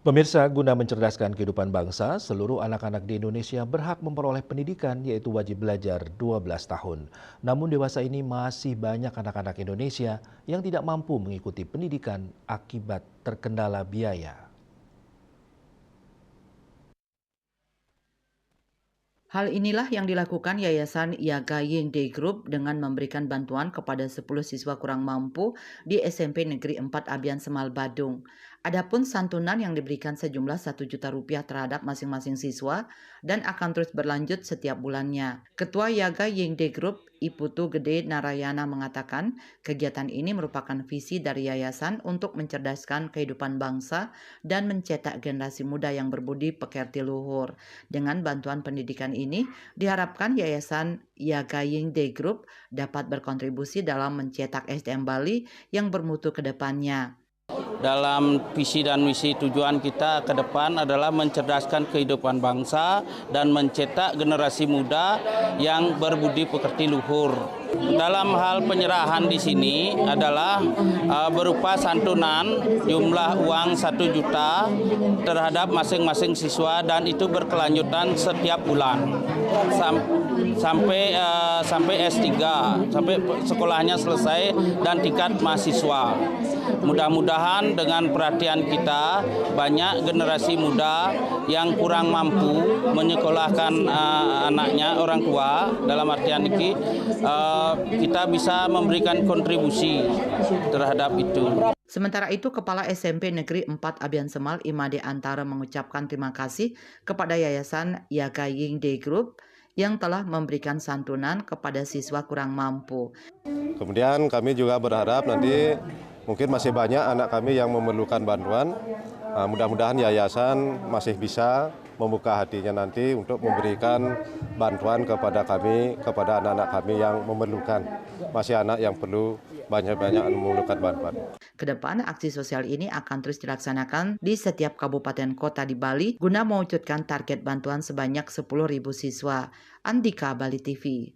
Pemirsa, guna mencerdaskan kehidupan bangsa, seluruh anak-anak di Indonesia berhak memperoleh pendidikan yaitu wajib belajar 12 tahun. Namun dewasa ini masih banyak anak-anak Indonesia yang tidak mampu mengikuti pendidikan akibat terkendala biaya. Hal inilah yang dilakukan Yayasan Yagaying Day Group dengan memberikan bantuan kepada 10 siswa kurang mampu di SMP Negeri 4 Abian Semal Badung. Adapun santunan yang diberikan sejumlah 1 juta rupiah terhadap masing-masing siswa dan akan terus berlanjut setiap bulannya. Ketua Yagaying Day Group, Iputu Gede Narayana mengatakan, kegiatan ini merupakan visi dari yayasan untuk mencerdaskan kehidupan bangsa dan mencetak generasi muda yang berbudi pekerti luhur. Dengan bantuan pendidikan ini, diharapkan Yayasan Yagaying Day Group dapat berkontribusi dalam mencetak SDM Bali yang bermutu ke depannya. Dalam visi dan misi tujuan kita ke depan adalah mencerdaskan kehidupan bangsa dan mencetak generasi muda yang berbudi pekerti luhur. Dalam hal penyerahan di sini adalah berupa santunan jumlah uang 1 juta terhadap masing-masing siswa dan itu berkelanjutan setiap bulan sampai S3, sampai sekolahnya selesai dan tingkat mahasiswa. Mudah-mudahan dengan perhatian kita banyak generasi muda yang kurang mampu menyekolahkan anaknya, orang tua dalam artian ini kita bisa memberikan kontribusi terhadap itu. Sementara itu, Kepala SMP Negeri 4 Abian Semal Imade Antara mengucapkan terima kasih kepada Yayasan Yagaying Day Group yang telah memberikan santunan kepada siswa kurang mampu. Kemudian kami juga berharap nanti mungkin masih banyak anak kami yang memerlukan bantuan. Mudah-mudahan yayasan masih bisa membuka hatinya nanti untuk memberikan bantuan kepada kami, kepada anak-anak kami yang memerlukan. Masih anak yang perlu banyak-banyak memerlukan bantuan. Kedepan, aksi sosial ini akan terus dilaksanakan di setiap kabupaten kota di Bali guna mewujudkan target bantuan sebanyak 10.000 siswa. Andika, Bali TV.